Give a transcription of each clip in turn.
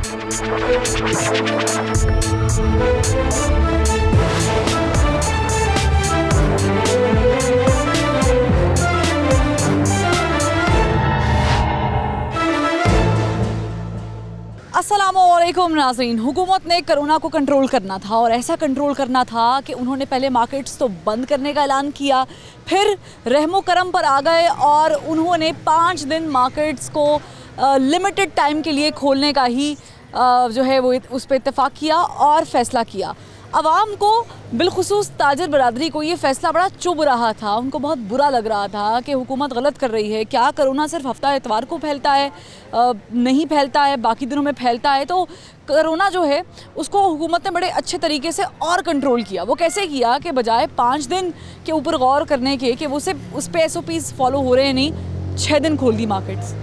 अस्सलामुअलैकुम नाज़रीन। हुकूमत ने कोरोना को कंट्रोल करना था और ऐसा कंट्रोल करना था कि उन्होंने पहले मार्केट्स तो बंद करने का ऐलान किया, फिर रहमो करम पर आ गए और उन्होंने 5 दिन मार्केट्स को लिमिटेड टाइम के लिए खोलने का ही जो है वो उस पर इत्तेफाक किया और फ़ैसला किया। आवाम को बिलखुसूस ताजर बरादरी को ये फ़ैसला बड़ा चुभ रहा था, उनको बहुत बुरा लग रहा था कि हुकूमत गलत कर रही है। क्या कोरोना सिर्फ हफ्ता इतवार को फैलता है? नहीं फैलता है, बाकी दिनों में फैलता है। तो कोरोना जो है उसको हुकूमत ने बड़े अच्छे तरीके से और कंट्रोल किया। वो कैसे किया कि बजाय 5 दिन के ऊपर गौर करने के कि वो सिर्फ उस पर SOPs फॉलो हो रहे हैं, नहीं 6 दिन खोल दी मार्केट्स।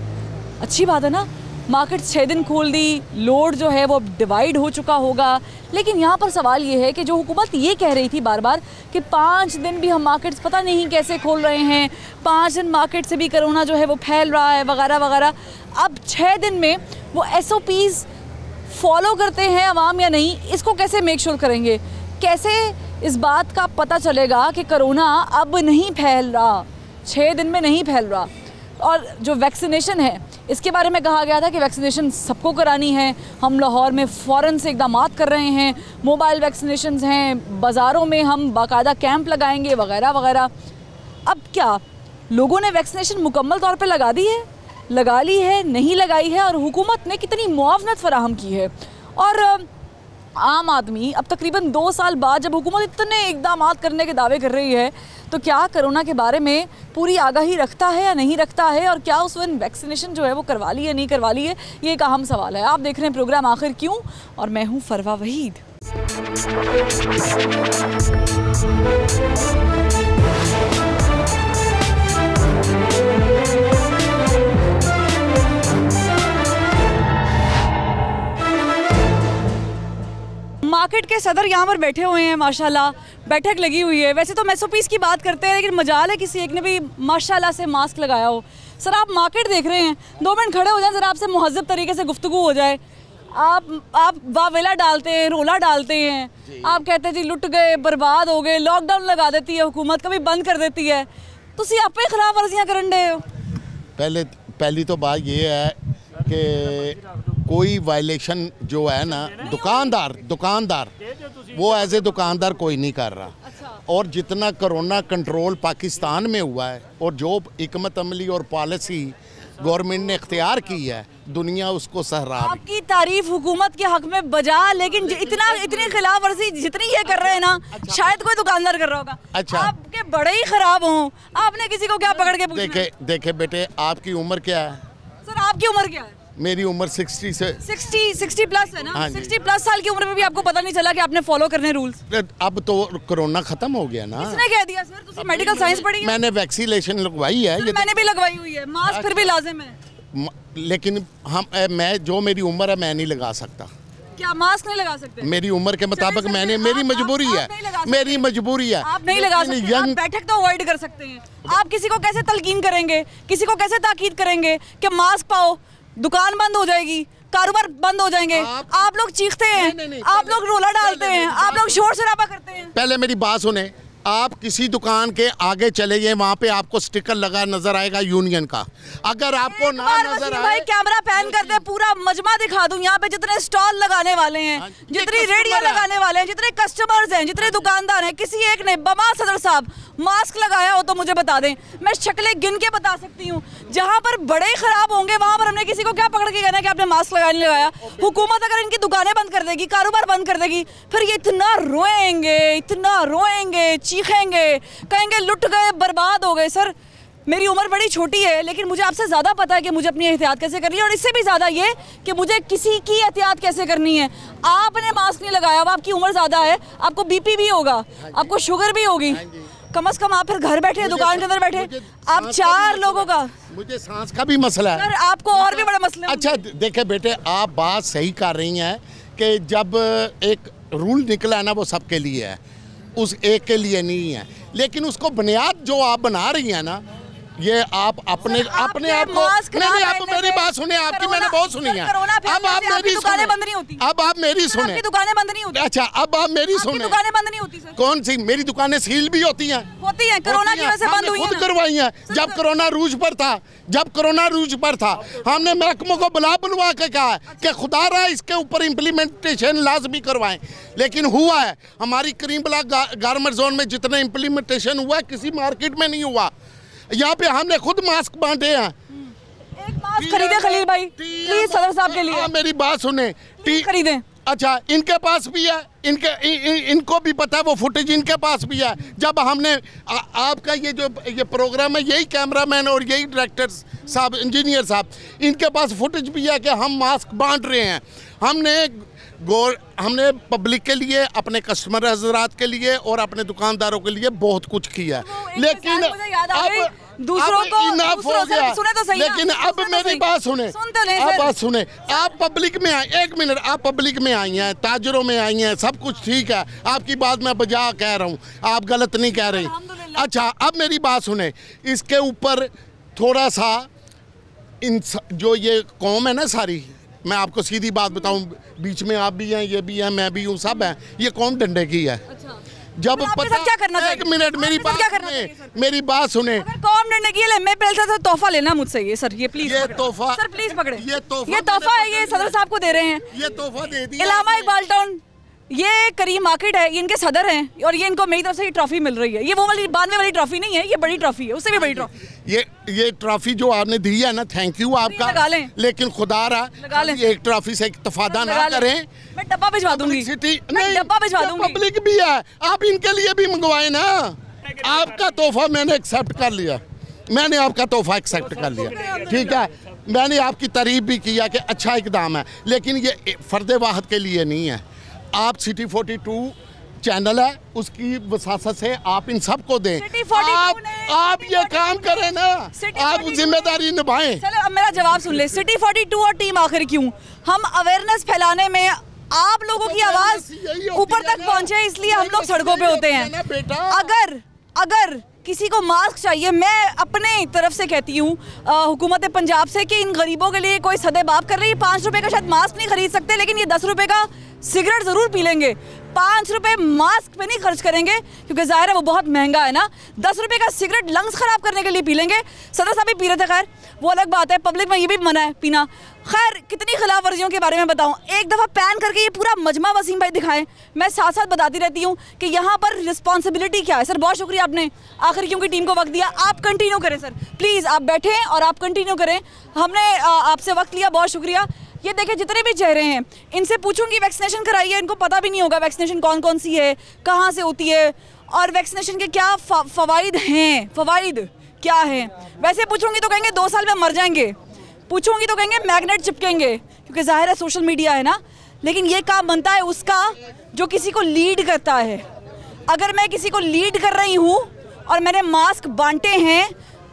अच्छी बात है ना, मार्केट 6 दिन खोल दी, लोड जो है वो डिवाइड हो चुका होगा। लेकिन यहाँ पर सवाल ये है कि जो हुकूमत ये कह रही थी बार बार कि 5 दिन भी हम मार्केट्स पता नहीं कैसे खोल रहे हैं, 5 दिन मार्केट से भी कोरोना जो है वो फैल रहा है वगैरह वगैरह, अब 6 दिन में वो SOPs फॉलो करते हैं अवाम या नहीं, इसको कैसे मेक श्योर करेंगे? कैसे इस बात का पता चलेगा कि कोरोना अब नहीं फैल रहा, 6 दिन में नहीं फैल रहा? और जो वैक्सीनेशन है इसके बारे में कहा गया था कि वैक्सीनेशन सबको करानी है। हम लाहौर में फ़ौरन से इक़दामात कर रहे हैं, मोबाइल वैक्सीनेशंस हैं, बाज़ारों में हम बाकायदा कैंप लगाएंगे वगैरह वगैरह। अब क्या लोगों ने वैक्सीनेशन मुकम्मल तौर पे लगा दी है, लगा ली है, नहीं लगाई है? और हुकूमत ने कितनी मुआवनत फ़राहम की है? और आम आदमी अब तकरीबन 2 साल बाद जब हुकूमत इतने इक़दामात करने के दावे कर रही है, तो क्या कोरोना के बारे में पूरी आगाही रखता है या नहीं रखता है? और क्या उस वक्त वैक्सीनेशन जो है वो करवा ली है नहीं करवा ली है? ये एक अहम सवाल है। आप देख रहे हैं प्रोग्राम आखिर क्यों, और मैं हूँ फरवा वहीद। मार्केट के सदर यहाँ पर बैठे हुए हैं, माशाल्लाह बैठक लगी हुई है। वैसे तो SOPs की बात करते हैं, लेकिन मजाल है किसी एक ने भी माशाल्लाह से मास्क लगाया हो। सर आप मार्केट देख रहे हैं, 2 मिनट खड़े हो जाएं, ज़रा आपसे मुहज़्ज़ब तरीके से गुफ्तगू हो जाए। आप वावेला डालते हैं, रोला डालते हैं, आप कहते हैं जी लुट गए, बर्बाद हो गए, लॉकडाउन लगा देती है हुकूमत, कभी बंद कर देती है, तुसी आप पे खिलाफ वर्जियाँ करन डे हो। पहली तो बात ये है कि कोई वायलेशन जो है ना, दुकानदार वो एज ए दुकानदार कोई नहीं कर रहा। और जितना कोरोना कंट्रोल पाकिस्तान में हुआ है और जो हिकमत अमली और पॉलिसी गवर्नमेंट ने इख्तियार की है, दुनिया उसको सहरा रही। आपकी तारीफ हुकूमत के हक में बजा, लेकिन इतनी खिलाफ वर्जी जितनी ये कर रहे हैं ना, शायद कोई दुकानदार कर रहा होगा। अच्छा, आपके बड़े ही खराब हों, आपने किसी को क्या पकड़ के पूछना? देखे बेटे, आपकी उम्र क्या है? सर आपकी उम्र क्या है? मेरी उम्र 60 प्लस है ना। 60 प्लस साल की उम्र में भी आपको पता नहीं चला कि आपने फॉलो करने रूल्स? अब तो कोरोना खत्म हो गया ना। किसने कह दिया सर? तुम मेडिकल साइंस पढ़ी है? मैंने वैक्सीनेशन लगवाई है। ये मैंने भी लगवाई हुई है, मास्क फिर भी लाजिम है। लेकिन मैं मेरी उम्र है, मैं नहीं लगा सकता। क्या मास्क नहीं लगा सकते? मेरी उम्र के मुताबिक मेरी मजबूरी है, मेरी मजबूरी है। आप नहीं लगा सकते, आप बैठक तो अवॉइड कर सकते हैं। आप किसी को कैसे तलकीन करेंगे, किसी को कैसे ताकीद करेंगे कि मास्क पाओ? दुकान बंद हो जाएगी, कारोबार बंद हो जाएंगे। आप लोग चीखते हैं, आप लोग रोला डालते हैं, आप लोग शोर शराबा करते हैं। पहले मेरी बात सुने, आप किसी दुकान के आगे चले गए, वहाँ पे आपको स्टिकर लगा नजर आएगा यूनियन का। अगर आपको ना नजर आए, भाई कैमरा पैन कर दे, पूरा मजमा दिखा दूं यहाँ पे, जितने स्टॉल लगाने वाले हैं, जितनी रेडियो लगाने वाले हैं, जितने कस्टमर्स हैं, जितने दुकानदार हैं, किसी एक ने बमा सदर साहब मास्क लगाया हो तो मुझे बता दें, मैं शक्लें गिन के बता सकती हूँ। जहाँ पर बड़े खराब होंगे वहाँ पर हमने किसी को क्या पकड़ के कहना कि आपने मास्क लगाया नहीं लगाया? हुकूमत अगर इनकी दुकानें बंद कर देगी, कारोबार बंद कर देगी, फिर ये इतना रोएंगे, चीखेंगे, कहेंगे लुट गए, बर्बाद हो गए। सर मेरी उम्र बड़ी छोटी है, लेकिन मुझे आपसे ज़्यादा पता है कि मुझे अपनी एहतियात कैसे करनी है, और इससे भी ज़्यादा ये कि मुझे किसी की एहतियात कैसे करनी है। आपने मास्क नहीं लगाया, अब आपकी उम्र ज़्यादा है, आपको BP भी होगा, आपको शुगर भी होगी, कम से कम आप फिर घर बैठे, दुकान के अंदर बैठे, आप 4 लोगों का, मुझे सांस का भी मसला है। सर आपको और भी बड़ा मसला है। अच्छा देखे बेटे, आप बात सही कर रही हैं कि जब एक रूल निकला है ना, वो सबके लिए है, उस एक के लिए नहीं है। लेकिन उसको बुनियाद जो आप बना रही हैं ना, ये आप अपने अपने आप को नहीं, आप मेरी बात सुने, आपकी मैंने बहुत सुनी है। अब आप मेरी दुकानें बंद नहीं होती, अब आप मेरी सुने, आपकी दुकानें बंद नहीं होती। अच्छा, अब आप मेरी सुने, दुकानें बंद नहीं होती सर। कौन सी मेरी दुकानें सील भी होती हैं? होती हैं, कोरोना की वजह से बंद हुई खुद करवाई हैं। जब कोरोना रूज पर था, जब कोरोना रूज पर था, हमने महकमों को बुलवा के कहा कि खुदा रहा इसके ऊपर इम्प्लीमेंटेशन लाजमी करवाएं, लेकिन हुआ है। हमारी करीम ब्लॉक गारमेंट जोन में जितने इम्प्लीमेंटेशन हुआ है किसी मार्केट में नहीं हुआ। यहाँ पे हमने खुद मास्क बांटे हैं। एक मास्क खरीदे खलील भाई प्लीज सदर साहब के लिए। मेरी बात सुने, खरीदें। अच्छा, इनके पास भी है, इनको भी पता है, वो फुटेज इनके पास भी है। जब हमने आपका ये प्रोग्राम है, यही कैमरामैन और यही डायरेक्टर साहब, इंजीनियर साहब, इनके पास फुटेज भी है कि हम मास्क बांट रहे हैं। हमने पब्लिक के लिए, अपने कस्टमर हजरात के लिए और अपने दुकानदारों के लिए बहुत कुछ किया, लेकिन अब दूसरों को सुने तो सही। लेकिन अब मेरी बात सुने, आप बात सुने, आप पब्लिक में आए, एक मिनट, आप पब्लिक में आई हैं, ताजरों में आई हैं, सब कुछ ठीक है, आपकी बात मैं बजा कह रहा हूँ, आप गलत नहीं कह रही। अच्छा, अब मेरी बात सुने, इसके ऊपर थोड़ा सा जो ये कौम है ना सारी, मैं आपको सीधी बात बताऊं, बीच में आप भी हैं, ये भी हैं, मैं भी हूँ, सब हैं, ये कौन डंडे की है। अच्छा। जब तो पता क्या करना चाहिए? एक मिनट, मेरी बात सुने। कौन डंडे की है? मैं पहले से तोहफा लेना मुझसे, ये सर, ये प्लीज, ये तोहफा सर प्लीज पकड़े, ये तोहफा है, ये सदर साहब को दे रहे हैं, ये तोहफा दे दिया। इलामा इकबाल टाउन, ये करीम मार्केट है, ये इनके सदर हैं और ये इनको मेरी तरफ से ये ट्रॉफी मिल रही है। ये वो वाली 92 वाली ट्रॉफी नहीं है, ये बड़ी ट्रॉफी है, उससे भी बड़ी ट्रॉफी। ये ट्रॉफी जो आपने दी है ना, थैंक यू आपका, लगा लें। लेकिन खुदा रहा एक ट्रॉफी से तफादा ना करें। मैं डब्बा भिजवा दूंगी, मैं डब्बा भिजवा दूंगी। पब्लिक भी है, आप इनके लिए भी मंगवाए ना। आपका तोहफा मैंने एक्सेप्ट कर लिया, मैंने आपका तोहफा एक्सेप्ट कर लिया, ठीक है। मैंने आपकी तारीफ भी किया कि अच्छा इकदाम है, लेकिन ये फर्द वाहद के लिए नहीं है। आप सिटी 42 चैनल है, उसकी वसासत से आप इन सबको दें। आप ये काम करें ना, आप जिम्मेदारी निभाएं। चलो अब मेरा जवाब सुन ले। सिटी 42 और टीम आखिर क्यों? हम अवेयरनेस फैलाने में आप लोगों की आवाज ऊपर तक पहुंचे, इसलिए हम लोग सड़कों पे होते हैं। अगर किसी को मास्क चाहिए, मैं अपने तरफ से कहती हूँ हुकूमत पंजाब से कि इन गरीबों के लिए कोई सदेबाब कर रही है। 5 रुपए का शायद मास्क नहीं खरीद सकते, लेकिन ये 10 रुपए का सिगरेट जरूर पी लेंगे। 5 रुपए मास्क पे नहीं खर्च करेंगे, क्योंकि जाहिर है वो बहुत महंगा है ना। 10 रुपए का सिगरेट लंग्स खराब करने के लिए पी लेंगे। सदर साहब भी पी रहे थे, खैर वो अलग बात है, पब्लिक में ये भी मना है पीना। खैर, कितनी खिलाफ वर्जियों के बारे में बताऊं, एक दफ़ा पैन करके ये पूरा मजमा वसीम भाई दिखाएं। मैं साथ साथ बताती रहती हूँ कि यहाँ पर रिस्पॉन्सिबिलिटी क्या है। सर बहुत शुक्रिया, आपने आखिर क्योंकि टीम को वक्त दिया। आप कंटिन्यू करें सर, प्लीज़ आप बैठें और आप कंटिन्यू करें। हमने आपसे वक्त लिया, बहुत शुक्रिया। ये देखें, जितने भी चेहरे हैं, इनसे पूछूंगी वैक्सीनेशन कराई है, इनको पता भी नहीं होगा वैक्सीनेशन कौन कौन सी है, कहाँ से होती है और वैक्सीनेशन के क्या फ़वाइद हैं, फ़वाइद क्या हैं। वैसे पूछूंगी तो कहेंगे 2 साल में मर जाएंगे, पूछूंगी तो कहेंगे मैग्नेट चिपकेंगे, क्योंकि जाहिर है सोशल मीडिया है ना। लेकिन ये काम बनता है उसका जो किसी को लीड करता है। अगर मैं किसी को लीड कर रही हूँ और मैंने मास्क बांटे हैं,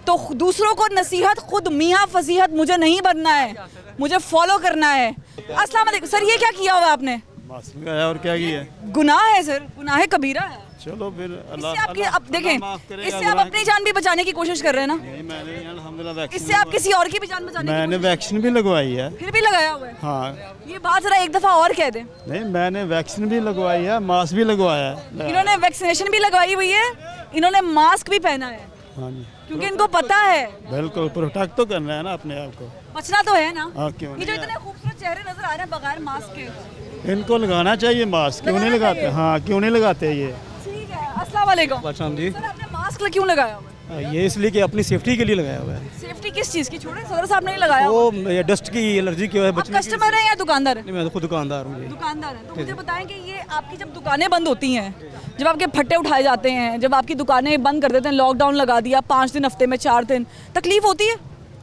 तो दूसरों को नसीहत, खुद मियाँ फजीहत मुझे नहीं बनना है, मुझे फॉलो करना है। अस्सलाम वालेकुम सर, ये क्या किया हुआ आपने? मास्क लगाया और क्या किया? गुनाह है सर, गुनाह कबीरा है। चलो फिर इससे आपकी अब देखें, इससे आप अपनी जान भी बचाने की कोशिश कर रहे हैं ना। नहीं, मैंने अल्हम्दुलिल्लाह इससे आप किसी और की भी जान बचाने की मैंने वैक्सीन भी लगवाई है। फिर भी लगाया हुआ है? हाँ। ये बात जरा एक दफा और कह दें। नहीं, मैंने वैक्सीन भी लगवाई है, मास्क भी लगवाया है। इन्होंने वैक्सीनेशन भी लगवाई हुई है, इन्होंने मास्क भी पहना है। हाँ जी, क्योंकि इनको पता है। बिल्कुल, प्रोटेक्ट तो करना है ना अपने आप को, बचना तो है ना। क्यों ये जो इतने खूबसूरत चेहरे नजर आ रहे हैं बगैर मास्क के, इनको लगाना चाहिए मास्क। क्यों नहीं लगाते? हाँ, क्यों नहीं लगाते ये? ठीक है। अस्सलाम वालेकुम जी। सर, आपने मास्क क्यों लगाया हुआ है? ये इसलिए कि अपनी सेफ्टी के लिए लगाया हुआ है। सेफ्टी किस चीज़ की? छोड़े, सदर साहब ने लगाया वो ये डस्ट की एलर्जी की वजह आप बचने कस्टमर हैं या दुकानदार हैं? की। मैं तो खुद दुकानदार हूँ। दुकानदार हैं, तो मुझे बताएं कि ये आपकी जब दुकानें बंद होती हैं, जब आपके फट्टे उठाए जाते हैं, जब आपकी दुकानें बंद कर देते हैं, लॉकडाउन लगा दिया 5 दिन, हफ्ते में 4 दिन, तकलीफ होती है?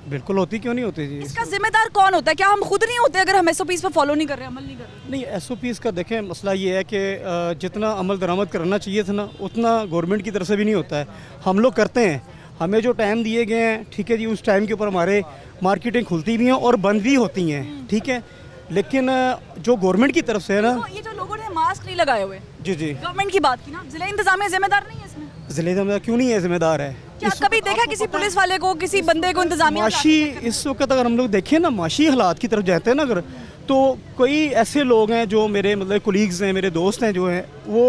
बिल्कुल होती, क्यों नहीं होती जी। इसका जिम्मेदार कौन होता है? क्या हम खुद नहीं होते अगर हम SOPs पे फॉलो नहीं कर रहे, अमल नहीं कर रहे? नहीं, SOPs का देखें, मसला ये है कि जितना अमल दरामद करना चाहिए था ना, उतना गवर्नमेंट की तरफ से भी नहीं होता है। हम लोग करते हैं, हमें जो टाइम दिए गए हैं, ठीक है जी, उस टाइम के ऊपर हमारे मार्केटें खुलती भी हैं और बंद भी होती हैं, ठीक है। लेकिन जो गवर्नमेंट की तरफ से है ना, तो ये जो लोगों ने मास्क नहीं लगाए हुए, जी जी, गवर्नमेंट की बात की ना, जिला इंतजामिया जिम्मेदार नहीं है इसमें? जिले जिम्मेदार क्यों नहीं है? जिम्मेदार है। क्या कभी देखा किसी पुलिस वाले को, किसी बंदे को इंतजामिया माशी इस वक्त अगर हम लोग देखें ना, माशी हालात की तरफ जाते हैं ना अगर, तो कई ऐसे लोग हैं जो मेरे मतलब कोलीग्स हैं, मेरे दोस्त हैं जो हैं, वो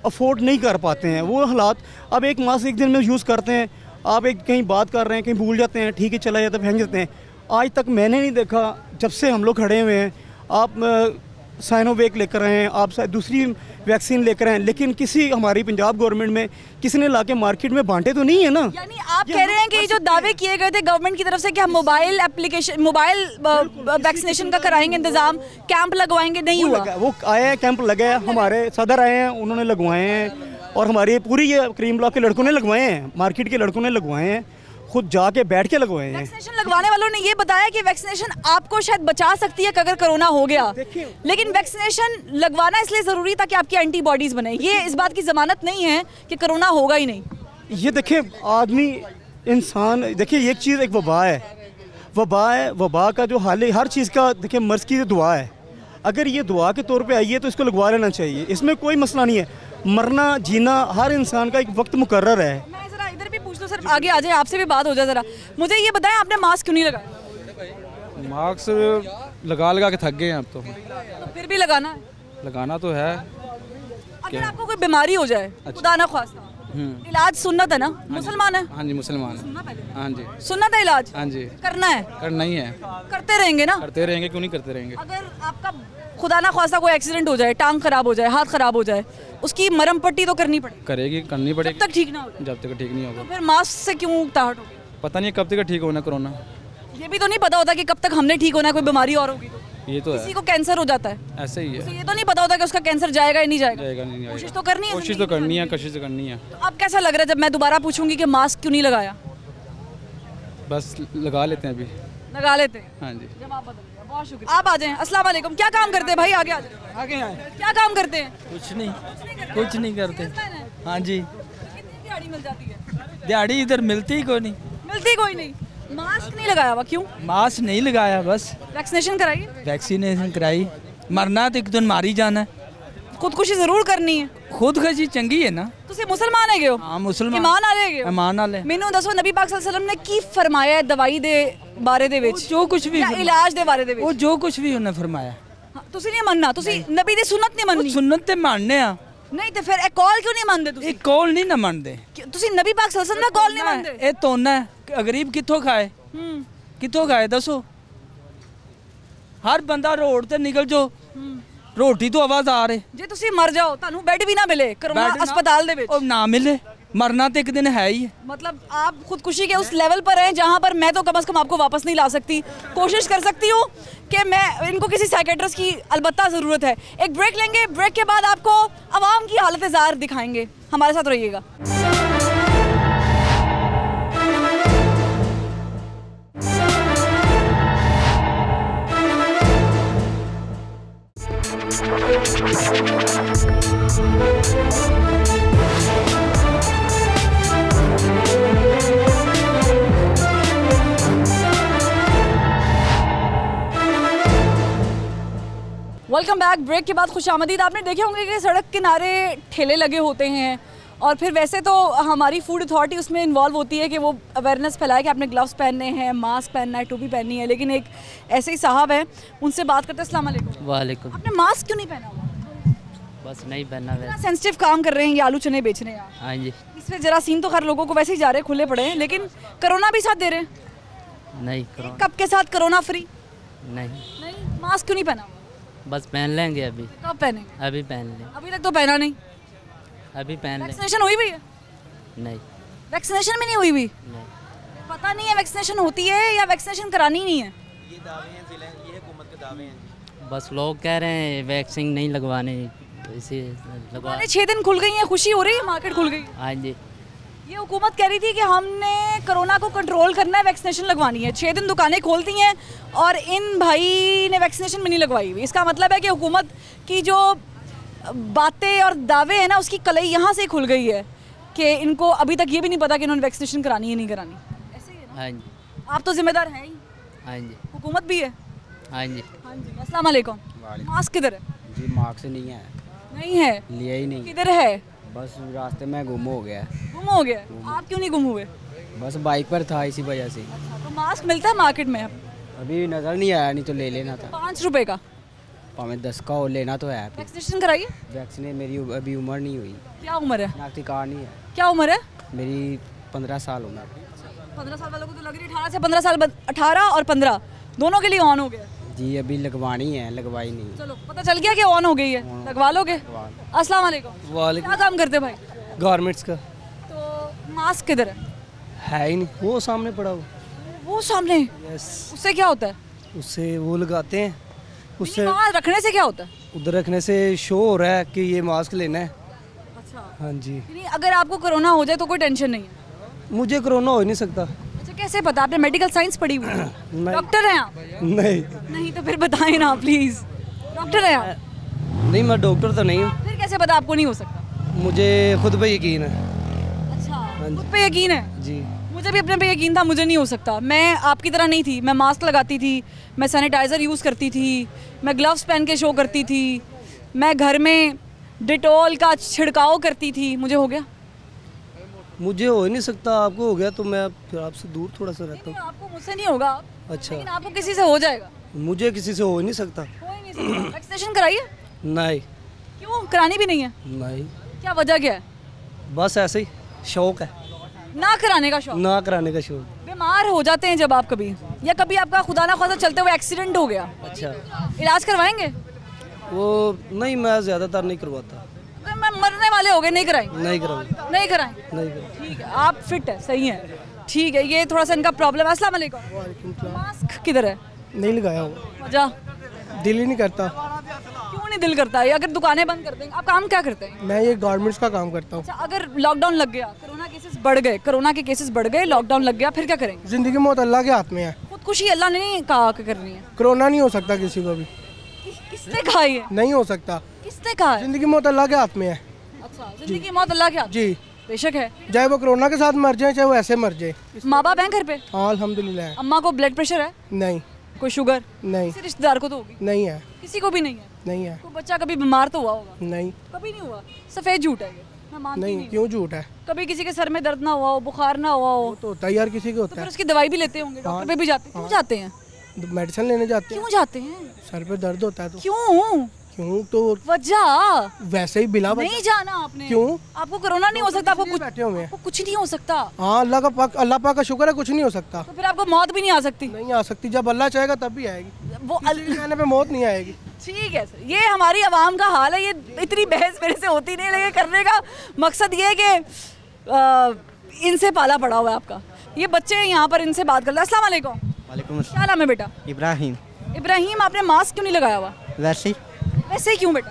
अफोर्ड नहीं कर पाते हैं वो हालात। अब एक मास्क एक दिन में यूज़ करते हैं, आप एक कहीं बात कर रहे हैं, कहीं भूल जाते हैं, ठीक है चला जाता है, फेंक जाते हैं। आज तक मैंने नहीं देखा, जब से हम लोग खड़े हुए हैं, आप साइनोवेक लेकर आए हैं, आप दूसरी वैक्सीन लेकर आए हैं, लेकिन किसी हमारी पंजाब गवर्नमेंट में किसी ने लाके मार्केट में बांटे तो नहीं है ना। यानी आप कह रहे हैं कि जो दावे किए गए थे गवर्नमेंट की तरफ से कि हम मोबाइल एप्लीकेशन, मोबाइल वैक्सीनेशन का कराएंगे इंतजाम, कैंप लगवाएंगे, नहीं हुआ? वो आए हैं, कैंप लगे हैं, हमारे सदर आए हैं, उन्होंने लगवाए हैं, और हमारी पूरी ये क्रीम ब्लॉक के लड़कों ने लगवाए हैं, मार्केट के लड़कों ने लगवाए हैं, खुद जाके बैठ के लगवाए हैं। वैक्सीनेशन लगवाने वालों ने ये बताया कि वैक्सीनेशन आपको शायद बचा सकती है अगर कोरोना हो गया, लेकिन वैक्सीनेशन लगवाना इसलिए ज़रूरी ताकि आपकी एंटीबॉडीज़ बने। ये इस बात की ज़मानत नहीं है कि कोरोना होगा ही नहीं। ये देखिए आदमी इंसान, देखिए एक चीज़, एक वबा है, वबा का जो हाल है, हर चीज़ का देखिए मर्ज़ की दुआ है। अगर ये दुआ के तौर पे आई है तो इसको लगवा लेना चाहिए, इसमें कोई मसला नहीं है। मरना जीना हर इंसान का एक वक्त मुकर्रर है। मैं ज़रा इधर भी पूछ लो सर, आगे आ जाए, आपसे भी बात हो जाए। ज़रा मुझे ये बताएं, आपने मास्क क्यों नहीं लगाया? मास्क लगा के थक गए हैं अब तो फिर भी लगाना है? लगाना तो है। अगर आपको कोई बीमारी हो जाए, खुदा ना ख्वास्ता, इलाज सुन्नत है ना? मुसलमान है? हाँ जी मुसलमान है। हाँ जी सुन्नत है इलाज? हाँ जी करना है? करना ही है। करते रहेंगे ना? करते रहेंगे, क्यों नहीं करते रहेंगे। अगर आपका खुदा ना ख्वास्ता कोई एक्सीडेंट हो जाए, टांग खराब हो जाए, हाथ खराब हो जाए, उसकी मरम पट्टी तो करनी पड़ेगी? करेगी, करनी पड़ेगी जब तक ठीक ना हो। जब तक ठीक नहीं होगा। तो फिर मास्क से क्यों ताहट होगी? पता नहीं कब तक ठीक होना कोरोना। ये भी तो नहीं पता होता कि कब तक हमने ठीक होना है, कोई बीमारी और होगी तो। ये तो किसी है, को कैंसर हो जाता है, ऐसे ही तो है। ये तो नहीं पता होता कि उसका कैंसर जाएगा या नहीं जाएगा। जाएगा नहीं कोशिश जाएगा। तो करनी है, कोशिश तो करनी है, कोशिश तो करनी है। तो अब कैसा लग रहा है जब मैं दोबारा पूछूंगी कि मास्क क्यों नहीं लगाया? बस लगा लेते हैं अभी। लगा लेते हैं। हाँ जी। जवाब बदल गया, बहुत शुक्रिया। आप आ जाएं। अस्सलाम वालेकुम। क्या काम करते हैं भाई? आगे आ जाए। आगे आए। क्या काम करते हैं? कुछ नहीं करते। हाँ जी। कितनी दिहाड़ी मिल जाती है? दिहाड़ी इधर मिलती ही कोई नहीं। मिलती कोई नहीं। मास्क नहीं लगाया हुआ, क्यों? मास्क नहीं लगाया, बस वैक्सीनेशन कराइए। वैक्सीनेशन कराई। मरना तो एक दिन मारी जाना है। खुदकुशी जरूर करनी है। खुदकुशी चंगी है ना। ਤੁਸੀਂ ਮੁਸਲਮਾਨ ਹੈਗੇ ਹੋ? हाँ मुसलमान। ईमान वाले ਹੈਗੇ ਹੋ? ईमान वाले। ਮੈਨੂੰ ਦੱਸੋ ਨਬੀ ਪਾਕ ਸੱਲੱਲਾਹੁ ਅਲੈहि ਵਸੱਲਮ ਨੇ ਕੀ ਫਰਮਾਇਆ ਹੈ ਦਵਾਈ ਦੇ ਬਾਰੇ ਦੇ ਵਿੱਚ? जो कुछ भी ਜਾਂ ਇਲਾਜ ਦੇ ਬਾਰੇ ਦੇ वो ਵਿੱਚ? जो कुछ भी उन्हें फरमाया। ਹਾਂ, ਤੁਸੀਂ ਨਹੀਂ ਮੰਨਣਾ, ਤੁਸੀਂ ਨਬੀ ਦੀ ਸੁਨਨਤ ਨਹੀਂ वो ਮੰਨਣੀ। सुन्नत ते मानने आ। ਨਹੀਂ ਤੇ ਫਿਰ ਇਹ ਕੌਲ ਕਿਉਂ ਨਹੀਂ ਮੰਨਦੇ ਤੁਸੀਂ? एक कौल नहीं ना मानते। ਤੁਸੀਂ ਨਬੀ ਪਾਕ ਸੱਲੱਲਾਹੁ ਅਲੈहि ਵਸੱਲਮ ਦਾ ਕੌਲ ਨਹੀਂ ਮੰਨਦੇ? ये तो ना गरीब कितों खाए, कितों खाए दसो। हर बंदा रोड ते निकल जो, रोटी तो आवाज आ रही। ਜੇ ਤੁਸੀਂ ਮਰ ਜਾਓ, ਤੁਹਾਨੂੰ ਬੈੱਡ ਵੀ ਨਾ ਮਿਲੇ ਕਰੋਨਾ बैठ ना- अस्पताल ਦੇ ਵਿੱਚ, और ना मिले, मरना तो एक दिन है ही है। मतलब आप खुदकुशी के उस लेवल पर हैं जहां पर मैं तो कम से कम आपको वापस नहीं ला सकती। कोशिश कर सकती हूँ कि मैं इनको किसी साइकेट्रिस्ट की अलबत्ता ज़रूरत है। एक ब्रेक लेंगे, ब्रेक के बाद आपको आवाम की हालत ज़ार दिखाएंगे। हमारे साथ रहिएगा। Welcome back. ब्रेक के बाद खुशामदीद। आपने देखे होंगे कि सड़क किनारे ठेले लगे होते हैं, और फिर वैसे तो हमारी फूड अथॉरिटी उसमें इन्वॉल्व होती है कि वो अवेयरनेस फैलाए कि आपने ग्लव्स पहनने हैं, मास्क पहनना है, टोपी पहननी है। लेकिन एक ऐसे ही साहब हैं, उनसे बात करते हैं। अस्सलाम वालेकुम। वालेकुम। आपने मास्क क्यों नहीं पहना हुआ? बस नहीं पहना इतना वैसे। सेंसिटिव काम कर रहे हैं, ये आलू चने बेच रहे हैं आप। हाँ जी। इसमें जरासीम तो हर लोगों को वैसे ही जा रहे हैं, खुले पड़े हैं, लेकिन कोरोना भी साथ दे रहे हैं। नहीं करो। कब के साथ कोरोना फ्री? नहीं, नहीं। मास्क क्यों नहीं पहना हुआ? बस पहन लेंगे अभी। कब पहनेंगे? अभी पहन लें। अभी तक तो पहना नहीं। अभी पहन लें। वैक्सीनेशन हुई भी है? नहीं। वैक्सीनेशन भी नहीं हुई भी? नहीं। पता नहीं है वैक्सीनेशन होती है या वैक्सीनेशन करानी नहीं है? बस लोग कह रहे हैं वैक्सीन नहीं लगवाने, इसी लगवा। दुकानें 6 दिन खुल गई हैं, खुशी हो रही है, मार्केट खुल गई। हाँ जी। ये हुकूमत कह रही थी कि हमने कोरोना को कंट्रोल करना है, वैक्सीनेशन लगवानी है। 6 दिन दुकानें खोलती हैं और इन भाई ने वैक्सीनेशन भी नहीं लगवाई हुई। इसका मतलब है कि हुकूमत की जो बातें और दावे हैं ना, उसकी कलई यहाँ से खुल गई है कि इनको अभी तक ये भी नहीं पता कि इन्होंने वैक्सीनेशन करानी है नहीं करानी। ऐसे ही है ना? हाँ जी। आप तो जिम्मेदार हैं ही, हाँ जी। हुकूमत भी है। हाँ जी। हाँ जी। अस्सलाम वालेकुम। मास्क किधर है? जी मार्क्स नहीं है, नहीं है। लिया ही नहीं। किधर है? बस रास्ते में गुम हो गया। गुम हो गया? आप क्यों नहीं गुम हुए? बस बाइक पर था इसी वजह से। तो मास्क मिलता है मार्केट में? अभी नज़र नहीं आया, नहीं तो ले लेना था। 5 रुपए का? भावें 10 का और लेना तो है। वैक्सीनेशन कराइए। वैक्सीन मेरी अभी उम्र नहीं हुई। क्या उम्र है? नागरिक कार्ड नहीं है। क्या उम्र है? मेरी 15 साल उम्र। 15 साल वालों को तो लग रही है 18 से 15 साल 18 और 15 दोनों के लिए ऑन हो गया। जी अभी लगवानी है, लगवाई नहीं। चलो पता चल गया कि ऑन हो गई है, लगवा लोगे? अस्सलाम वालेकुम। वालेकुम। क्या काम करते भाई? गारमेंट्स का। तो मास्क किधर है ही नहीं, वो सामने पड़ा हुआ। वो सामने? यस। उससे क्या होता है? उससे वो लगाते हैं, उससे वहाँ रखने से क्या होता है? उधर रखने से शो हो रहा है कि ये मास्क लेना है। अच्छा। हाँ जी। नहीं, अगर आपको कोरोना हो जाए तो कोई टेंशन नहीं है? मुझे कोरोना हो ही नहीं सकता। अच्छा कैसे पता? आपने मेडिकल साइंस पढ़ी हुई है? नहीं। डॉक्टर हैं आप? नहीं नहीं तो फिर बताएं ना प्लीज। डॉक्टर हैं आप? नहीं, मैं डॉक्टर तो नहीं हूँ। फिर कैसे पता आपको नहीं हो सकता? मुझे खुद पे यकीन है। अच्छा खुद पे यकीन है? जी। मुझे भी अपने पे यकीन था, मुझे नहीं हो सकता। मैं आपकी तरह नहीं थी, मैं मास्क लगाती थी, मैं सैनिटाइज़र यूज़ करती थी, मैं ग्लव्स पहन के शो करती थी, मैं घर में डिटॉल का छिड़काव करती थी। मुझे हो गया? मुझे हो ही नहीं सकता, आपको हो गया तो मैं फिर आपसे दूर थोड़ा सा रहता हूँ। आपको मुझसे नहीं होगा। अच्छा। लेकिन आपको किसी से हो जाएगा। मुझे किसी से हो ही नहीं सकता। हो ही नहीं सकता। वैक्सीनेशन कराइए। नहीं। क्यों करानी भी नहीं है? नहीं। क्या वजह क्या है? बस ऐसे ही शौक है, ना कराने का शौक? ना कराने का शौक। बीमार हो जाते हैं जब आप कभी, या कभी आपका खुदा ना खासा चलते हुए एक्सीडेंट हो गया, अच्छा, इलाज करवाएंगे? वो नहीं, मैं ज़्यादातर नहीं करवाता। अगर मैं मरने वाले हो गए नहीं कराएंगे? नहीं कराऊंगा। नहीं कराएंगे? नहीं कराऊंगा। ठीक है, आप फिट है, सही है, ठीक है। ये थोड़ा सा इनका प्रॉब्लम है। अस्सलाम वालेकुम। मास्क किधर है? नहीं लगाया हुआ, वजह? दिल ही नहीं करता। क्यों नहीं दिल करता है? अगर दुकानें बंद कर देंगे। आप काम क्या करते हैं? मैं ये गारमेंट्स का काम करता हूँ। अच्छा, अगर लॉकडाउन लग गया, कोरोना केसेस बढ़ गए, कोरोना के केसेस बढ़ गए, लॉकडाउन लग गया, फिर क्या करेंगे? जिंदगी मौत अल्लाह के हाथ में है। खुदकुशी अल्लाह ने नहीं कहा कि करनी है। कोरोना नहीं हो सकता किसी को भी। किसने कहा ये? नहीं हो सकता। किसने कहा है? जिंदगी मौत अल्लाह के हाथ में है। अच्छा, जिंदगी मौत अल्लाह के हाथ? जी बेशक है। चाहे वो कोरोना के साथ मर जाए, चाहे वो ऐसे मर जाए। माँ बाप हैं घर पे? हाँ अल्हम्दुलिल्लाह। अम्मा को ब्लड प्रेशर है? नहीं। कोई शुगर? नहीं। किसी रिश्तेदार को तो होगी? नहीं है। किसी को भी नहीं है? नहीं है। कोई बच्चा कभी बीमार तो हुआ होगा? नहीं। कभी नहीं हुआ। सफेद झूठ है ये, मैं मानती नहीं, नहीं। क्यों झूठ है? कभी किसी के सर में दर्द ना हुआ हो, बुखार ना हुआ हो, तो होता है यार, किसी को तो होता फिर है। उसकी दवाई भी लेते होंगे, डॉक्टर पे भी जाते हैं। क्यों जाते हैं? मेडिसिन लेने जाते हैं। क्यों जाते हैं? सर पे दर्द होता है तो। क्यों? क्यों तो वजह? वैसे ही बिला नहीं जाना आपने? क्यों? आपको कोरोना नहीं हो सकता? आपको कुछ बैठे हुए हैं। आपको कुछ नहीं हो सकता? हाँ अल्लाह पाक का शुक्र है, कुछ नहीं हो सकता। तो फिर आपको मौत भी नहीं आ सकती? नहीं आ सकती, जब अल्लाह चाहेगा तब भी आएगी। वो कहने पे मौत नहीं आएगी। ठीक है सर, ये हमारी आवाम का हाल है। ये इतनी बहस मेरे से होती नहीं, लेकिन करने का मकसद ये है कि इनसे पाला पड़ा हुआ है आपका। ये बच्चे हैं यहाँ पर, इनसे बात कर ले। अस्सलाम वालेकुम। वालेकुम अस्सलाम। क्या नाम है बेटा? इब्राहिम। इब्राहिम, आपने मास्क क्यों नहीं लगाया हुआ? वैसे ही वैसे ही क्यों बेटा?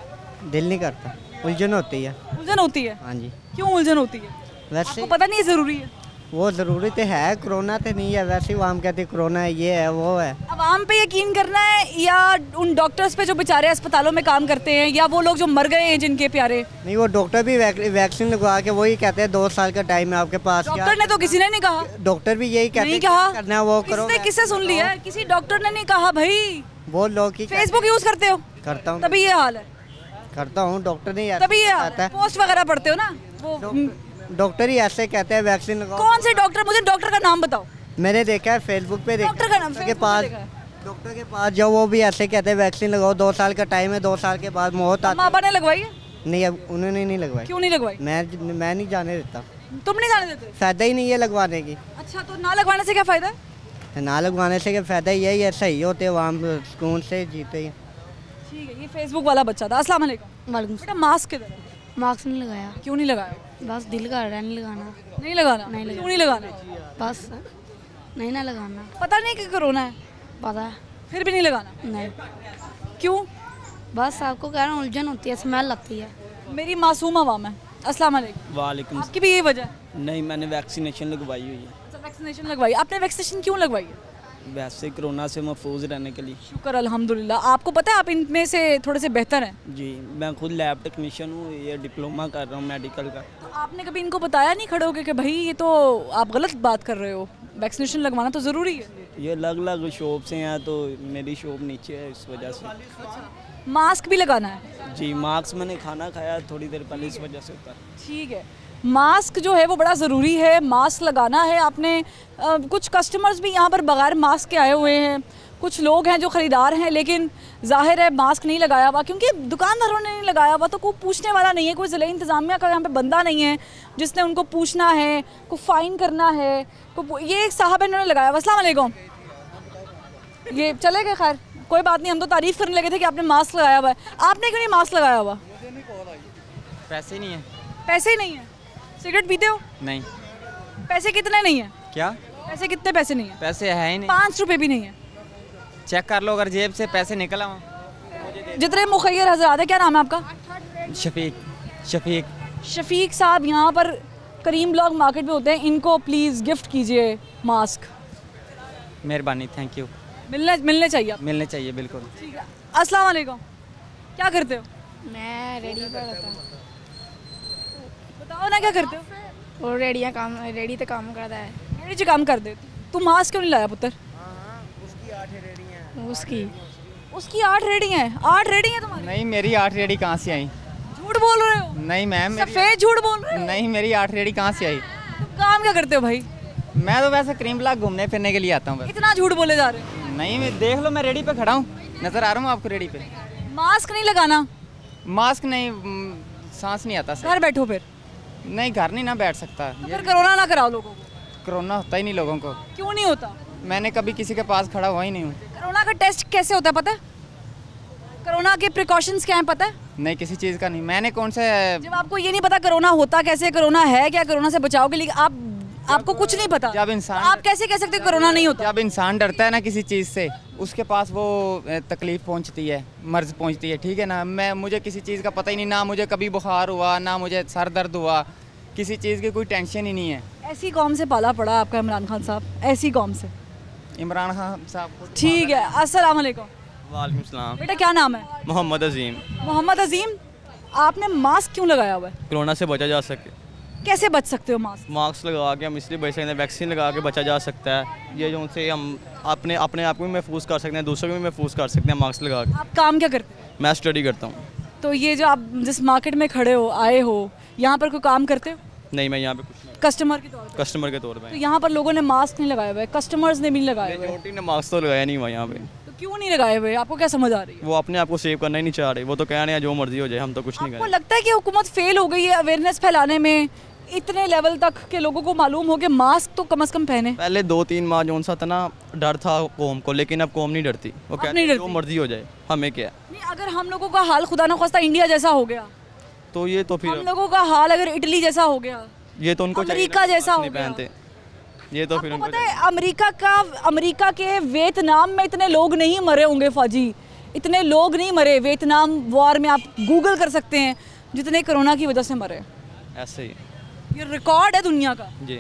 दिल नहीं करता, उलझन होती है। उलझन होती है? हाँ जी। क्यों उलझन होती है? वैसे आपको पता नहीं है ज़रूरी है? वो ज़रूरी तो है, कोरोना तो नहीं है। वैसे ही आवाम कहती है कोरोना है, ये है, वो है। आवाम पे यकीन करना है या उन डॉक्टर्स पे जो बेचारे अस्पतालों में काम करते हैं, या वो लोग जो मर गए हैं जिनके प्यारे? नहीं, वो डॉक्टर भी वैक्सीन लगवा के वही कहते हैं 2 साल का टाइम है आपके पास। डॉक्टर ने तो किसी ने नहीं कहा। डॉक्टर भी यही कहते नहीं हैं कहा। करना है वो करो। किससे सुन लिया है? किसी डॉक्टर ने नहीं कहा भाई। वो लोग ही फेसबुक यूज करते हो? करता हूँ। तभी ये हाल है। करता हूँ, डॉक्टर नहीं तभी ये हाल कहता है। है। पोस्ट वगैरह पढ़ते हो ना वो? डॉक्टर ही ऐसे कहते हैं वैक्सीन लगाओ। कौन से डॉक्टर? मुझे डॉक्टर का नाम बताओ। मैंने देखा है फेसबुक पे, डॉक्टर का नाम के पास, डॉक्टर के पास जाओ, वो भी ऐसे कहते हैं वैक्सीन लगाओ, 2 साल का टाइम है, 2 साल के बाद मौत आती माँ बाप ने लगवाई है? नहीं, अब उन्होंने नहीं लगवाई। क्यों नहीं लगवाई? मैं नहीं जाने देता। तुम नहीं जाने देते? फायदा ही नहीं है लगवाने की। अच्छा, तो ना लगवाने से क्या फायदा है? ना लगवाने से क्या फायदा, यही है, सही होते आवाम सुकून से जीते हैं। ठीक है, ये फेसबुक वाला बच्चा था। अस्सलाम वालेकुम। वालेकुम। बेटा मास्क किधर है? मास्क नहीं लगाया। क्यों नहीं लगाया? बस दिल कर रहा है नहीं लगाना। नहीं लगाना? नहीं लगाना। क्यों नहीं लगाना? बस नहीं ना लगाना। पता नहीं कि कोरोना है? पता है। फिर भी नहीं लगाना? नहीं। क्यों? बस आपको कह रहा हूँ, उलझन होती है, स्मेल आती है। मेरी मासूम आवाम है। अस्सलाम वालेकुम। वालेकुम। आपकी भी यही वजह है? नहीं, मैंने वैक्सीनेशन लगवाई हुई है। अच्छा, वैक्सीनेशन लगवाई। आपने वैक्सीनेशन क्यों लगवाई है? वैसे कोरोना से महफूज रहने के लिए। शुक्र अल्हम्दुलिल्लाह। आपको पता है आप इनमें से थोड़े से बेहतर हैं? जी, मैं खुद लैब टेक्नीशियन हूँ, ये डिप्लोमा कर रहा हूँ मेडिकल का। तो आपने कभी इनको बताया नहीं खड़े होकर कि भाई ये तो आप गलत बात कर रहे हो, वैक्सीनेशन लगवाना तो ज़रूरी है? ये अलग अलग शॉप से हैं, तो मेरी शॉप नीचे है, इस वजह से। मास्क भी लगाना है? जी, मास्क मैंने खाना खाया थोड़ी देर पहले, इस वजह से होता है। ठीक है। मास्क जो है वो बड़ा ज़रूरी है, मास्क लगाना है आपने। कुछ कस्टमर्स भी यहाँ पर बगैर मास्क के आए हुए हैं, कुछ लोग हैं जो ख़रीदार हैं लेकिन जाहिर है मास्क नहीं लगाया हुआ, क्योंकि दुकानदारों ने नहीं लगाया हुआ तो कोई पूछने वाला नहीं है, कोई ज़िला इंतज़ामिया का यहाँ पे बंदा नहीं है जिसने उनको पूछना है, को फ़ाइन करना है। ये एक साहब इन्होंने लगाया हुआ। अस्सलाम वालेकुम, ये चले गए, खैर कोई बात नहीं, हम तो तारीफ़ करने लगे थे कि आपने मास्क लगाया हुआ है। आपने क्यों नहीं मास्क लगाया हुआ? पैसे नहीं है। पैसे ही नहीं है? सिगरेट पीते हो? नहीं। पैसे कितने नहीं है? क्या पैसे कितने पैसे नहीं है? पैसे है ही नहीं। 5 रुपए भी नहीं है? चेक कर लो अगर जेब से पैसे निकला हो। जितने मुखैर हजरात है, क्या नाम है आपका? शफीक शफीक साहब यहाँ पर करीम ब्लॉक मार्केट में होते हैं, इनको प्लीज़ गिफ्ट कीजिए मास्क। मेहरबानी, थैंक यू। मिलने चाहिए आप। मिलने चाहिए, बिल्कुल। ठीक है। अस्सलाम वालेकुम, क्या करते हो? मैं रेडी पर रहता हूँ। बताओ ना क्या करते हो? और रेडी तो काम करता है। रेडी से काम कर दे। तू मास्क क्यों नहीं लाया पुत्र? उसकी 8 रेडी हैं। 8 रेडी हैं तुम्हारी? नहीं, मेरी 8 रेडी कहाँ से आई? झूठ बोल रहे हो? नहीं मैम, सफेद झूठ बोल रहे हो? नहीं, मेरी 8 रेडी कहाँ से आई? तुम काम क्या करते हो भाई? मैं तो वैसे करीम ब्लॉक घूमने फिरने के लिए आता हूँ। इतना झूठ बोले जा रहे हो। नहीं, मैं देख लो, मैं रेडी पे खड़ा हूँ, नजर आ रहा हूँ आपको रेडी पे। मास्क नहीं लगाना? मास्क नहीं, सांस नहीं आता। घर बैठो फिर। नहीं, घर नहीं ना बैठ सकता। तो फिर कोरोना ना कराओ लोगों को। कोरोना होता ही नहीं लोगों को। क्यों नहीं होता? मैंने कभी किसी के पास खड़ा हुआ ही नहीं हूँ। कोरोना का टेस्ट कैसे होता है पता है? कोरोना के प्रिकॉशंस क्या हैं पता है? नहीं, किसी चीज़ का नहीं। मैंने कौन से, जब आपको ये नहीं पता कोरोना होता कैसे, कोरोना है क्या, कोरोना से बचाव के लिए आपको कुछ नहीं पता, जब इंसान, तो आप कैसे कह सकते कोरोना नहीं होता? जब इंसान डरता है ना किसी चीज़ से, उसके पास वो तकलीफ पहुंचती है, मर्ज पहुंचती है, ठीक है ना। मुझे किसी चीज़ का पता ही नहीं, ना मुझे कभी बुखार हुआ, ना मुझे सर दर्द हुआ, किसी चीज़ की कोई टेंशन ही नहीं है। ऐसी कौम से पाला पड़ा आपका इमरान खान साहब, ऐसी कौम से। इमरान खान साहब, ठीक है। अस्सलाम वालेकुम। वालेकुम सलाम। बेटा क्या नाम है? मोहम्मद अजीम। मोहम्मद अजीम, आपने मास्क क्यों लगाया हुआ है? कोरोना से बचा जा सके। कैसे बच सकते हो? मास्क लगा के हम इसलिए बच सकते हैं, वैक्सीन लगा के बचा जा सकता है। ये जो उनसे हम अपने आप को भी महफूज कर सकते हैं, दूसरों को भी महफूज कर सकते हैं मास्क लगा के। आप काम क्या करते हैं? मैं स्टडी करता हूँ। तो ये जो आप जिस मार्केट में खड़े हो, आए हो, यहाँ पर कोई काम करते हो? नहीं, मैं यहाँ पे कुछ नहीं, कस्टमर के तौर पर। कस्टमर के तौर पे। तो यहाँ पर लोगों ने मास्क नहीं लगाए हुए, कस्टमर्स ने भी नहीं लगाए हुए। मेजॉरिटी ने मास्क तो लगाया नहीं हुआ यहाँ पे। तो क्यों नहीं लगाए हुए? आपको क्या समझ आ रही है? वो अपने आप को सेव करना ही नहीं चाह रहे, वो तो कह रहे हैं जो मर्जी हो जाए, हम तो कुछ नहीं आपको करें। लगता है कि हुकूमत फेल हो गई है अवेयरनेस फैलाने में, इतने लेवल तक के लोगों को मालूम हो कि मास्क तो कम से कम पहने? पहले 2-3 माह जो सा था ना, डर था कौम को, लेकिन अब कौम नहीं डरती। वो कहते हैं जो मर्जी हो जाए, हमें क्या है। नहीं, अगर हम लोगों का हाल खुदा ना खास्ता इंडिया जैसा हो गया, तो ये तो फिर हम लोगों का हाल अगर इटली जैसा हो गया, ये तो उनको अमेरिका जैसा हो गया, पहनते, ये तो फिर उनको पता है अमेरिका के वियतनाम में इतने लोग नहीं मरे होंगे फौजी, इतने लोग नहीं मरे वियतनाम वॉर में, आप गूगल कर सकते हैं, जितने कोरोना की वजह से मरे। ऐसे ही ये रिकॉर्ड है दुनिया का जी।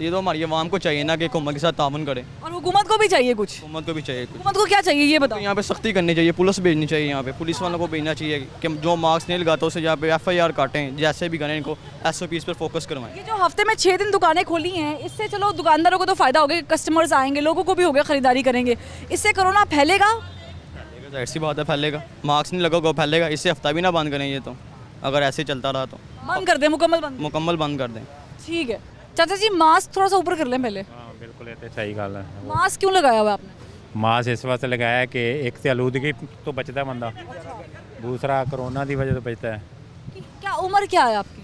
ये तो हमारी आवाम को चाहिए ना कि हुकूमत के साथ ताउन करे, और हुकूमत को भी चाहिए कुछ। हुकूमत को भी चाहिए कुछ। हुकूमत को क्या चाहिए ये बताओ? तो यहाँ पे सख्ती करनी चाहिए, पुलिस भेजनी चाहिए, यहाँ पे पुलिस वालों को भेजना चाहिए कि जो मास्क नहीं लगाता उसे यहाँ पे FIR काटें, जैसे भी करें, इनको SOPs पर फोकस करवाएं। ये जो हफ्ते में 6 दिन दुकानें खोली हैं, इससे चलो दुकानदारों को तो फ़ायदा होगा, कस्टमर्स आएंगे, लोगों को भी होगा, ख़रीदारी करेंगे, इससे कोरोना फैलेगा? जाहिर सी बात है फैलेगा, मास्क नहीं लगोगा फैलेगा। इससे हफ्ता भी ना बंद करें, ये तो अगर ऐसे चलता रहा तो बंद कर दें, मुकम्मल बंद कर दें। ठीक है चाचा जी, मास्क थोड़ा सा ऊपर कर लें पहले। बिल्कुल, ये तो सही गल है। मास्क क्यों लगाया हुआ आपने? मास्क इस वास्ते लगाया कि एक तो आलूदगी तो बचता है बंदा, दूसरा कोरोना की वजह से बचता है। क्या उम्र क्या है आपकी?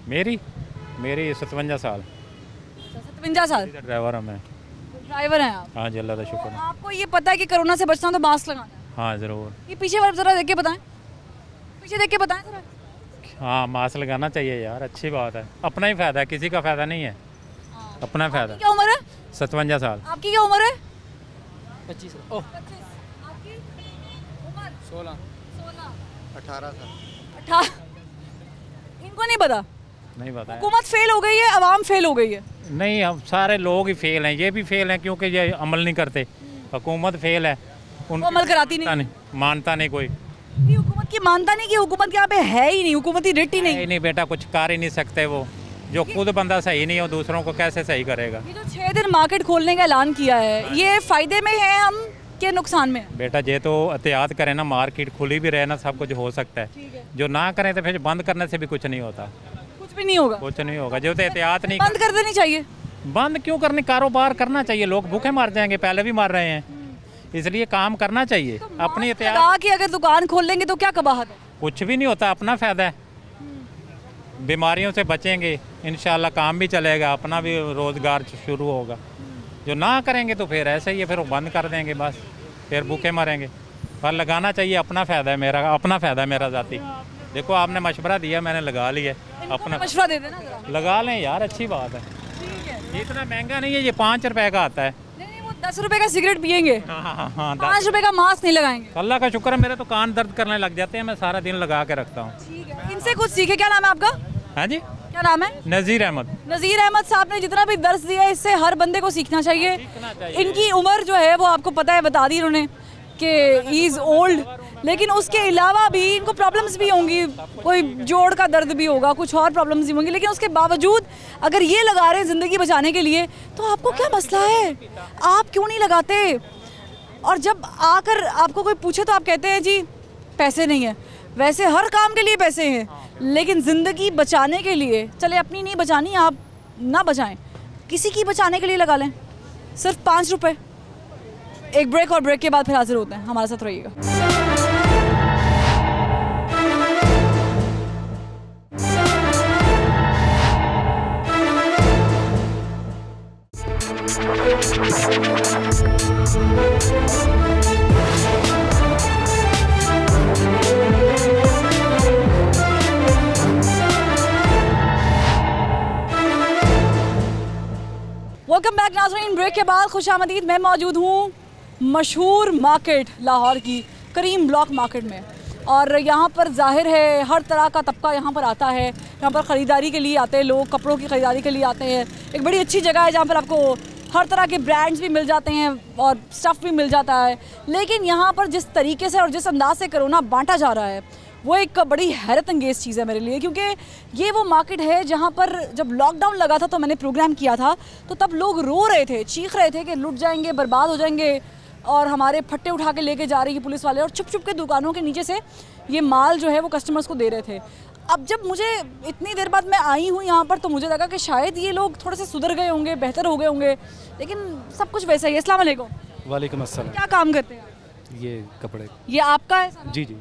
मेरी 57 साल। 57 साल? ड्राइवर हूँ मैं। ड्राइवर हैं आप? हाँ जी, अल्लाह का शुक्र है। आपको ये पता है कि कोरोना से बचना तो मास्क लगाना है? हाँ ज़रूर। ये पीछे वाले जरा देख के बताएं, पीछे देख के बताएं जरा। हाँ, मास्क लगाना चाहिए यार, अच्छी बात है, अपना ही फ़ायदा है, किसी का फ़ायदा नहीं है, अपना फ़ायदा। क्या उम्र है? 57 साल। आपकी क्या उम्र है? 25। 16। 18 साल। इनको नहीं पता? नहीं पता। हुकूमत फेल हो गई है, आवाम फेल हो गई है? नहीं, हम सारे लोग ही फेल हैं, ये भी फेल हैं क्योंकि ये अमल नहीं करते। हुकूमत फेल है, उनको अमल कराती नहीं, मानता नहीं कोई। हुकूमत की मानता नहीं कि हुकूमत यहाँ पे है ही नहीं, हुकूमती रिट ही नहीं। नहीं बेटा, कुछ कर ही नहीं सकते वो, जो खुद बंदा सही नहीं हो दूसरों को कैसे सही करेगा। ये जो 6 दिन मार्केट खोलने का ऐलान किया है, ये फायदे में है हम के नुकसान में? बेटा ये तो एहतियात करें ना, मार्केट खुली भी रहे ना, सब कुछ हो सकता है। जो ना करें तो फिर बंद करने से भी कुछ नहीं होता। कुछ भी नहीं होगा, कुछ नहीं होगा। जो तो एहतियात नहीं, बंद कर देनी चाहिए। बंद क्यों करनी, कारोबार करना चाहिए। लोग भूखे मर जाएंगे, पहले भी मर रहे हैं, इसलिए काम करना चाहिए। अपनी एहतियात कि अगर दुकान खोल लेंगे तो क्या कबाहत है? कुछ भी नहीं होता, अपना फ़ायदा है। बीमारियों से बचेंगे, इंशाल्लाह काम भी चलेगा, अपना भी रोज़गार शुरू होगा। जो ना करेंगे तो फिर ऐसे ही है, फिर वो बंद कर देंगे, बस फिर भूखे मरेंगे। पर लगाना चाहिए, अपना फ़ायदा है मेरा, अपना फ़ायदा है मेरा ज़ाती। देखो आपने मशवरा दिया, मैंने लगा लिया, अपना मशवरा दे देना जरा। लगा लें यार, अच्छी बात है। इतना महंगा नहीं है, ये 5 रुपए का आता है। नहीं, वो 10 रुपए का सिगरेट पियेंगे, हाँ 5 रुपए का मास्क नहीं लगाएंगे। अल्लाह का शुक्र है, मेरे तो कान दर्द करने लग जाते हैं, मैं सारा दिन लगा के रखता हूँ। इनसे कुछ सीखे। क्या नाम है आपका? हाँ जी, क्या नाम है? नज़ीर अहमद। नज़ीर अहमद साहब ने जितना भी दर्स दिया है, इससे हर बंदे को सीखना चाहिए। इनकी उम्र जो है वो आपको पता है, बता दी उन्होंने कि इज़ ओल्ड, लेकिन उसके अलावा भी इनको प्रॉब्लम्स भी होंगी, कोई जोड़ का दर्द भी होगा, कुछ और प्रॉब्लम्स भी होंगी, लेकिन उसके बावजूद अगर ये लगा रहे हैं ज़िंदगी बचाने के लिए, तो आपको क्या मसला है? आप क्यों नहीं लगाते? और जब आकर आपको कोई पूछे तो आप कहते हैं जी पैसे नहीं है। वैसे हर काम के लिए पैसे हैं, लेकिन ज़िंदगी बचाने के लिए, चले अपनी नहीं बचानी, आप ना बचाएं, किसी की बचाने के लिए लगा लें, सिर्फ 5 रुपये। एक ब्रेक, और ब्रेक के बाद फिर हाजिर होते हैं, हमारे साथ रहिएगा। वेलकम बैक नाज़रीन। ब्रेक के बाद खुशामदीद। मैं मौजूद हूँ मशहूर मार्केट लाहौर की करीम ब्लॉक मार्केट में, और यहाँ पर जाहिर है हर तरह का तबका यहाँ पर आता है। यहाँ पर ख़रीदारी के लिए आते हैं लोग, कपड़ों की ख़रीदारी के लिए आते हैं। एक बड़ी अच्छी जगह है जहाँ पर आपको हर तरह के ब्रांड्स भी मिल जाते हैं और स्टफ़ भी मिल जाता है। लेकिन यहाँ पर जिस तरीके से और जिस अंदाज से कोरोना बांटा जा रहा है, वो एक बड़ी हैरत अंगेज़ चीज़ है मेरे लिए, क्योंकि ये वो मार्केट है जहाँ पर जब लॉकडाउन लगा था तो मैंने प्रोग्राम किया था, तो तब लोग रो रहे थे, चीख रहे थे कि लुट जाएंगे, बर्बाद हो जाएंगे, और हमारे फट्टे उठा के लेके जा रही है पुलिस वाले, और छुप छुप के दुकानों के नीचे से ये माल जो है वो कस्टमर्स को दे रहे थे। अब जब मुझे इतनी देर बाद मैं आई हूँ यहाँ पर, तो मुझे लगा कि शायद ये लोग थोड़े से सुधर गए होंगे, बेहतर हो गए होंगे, लेकिन सब कुछ वैसा ही है। अस्सलाम वालेकुम। वालेकुम अस्सलाम। क्या काम करते हैं? ये कपड़े। ये आपका है सारा? जी जी।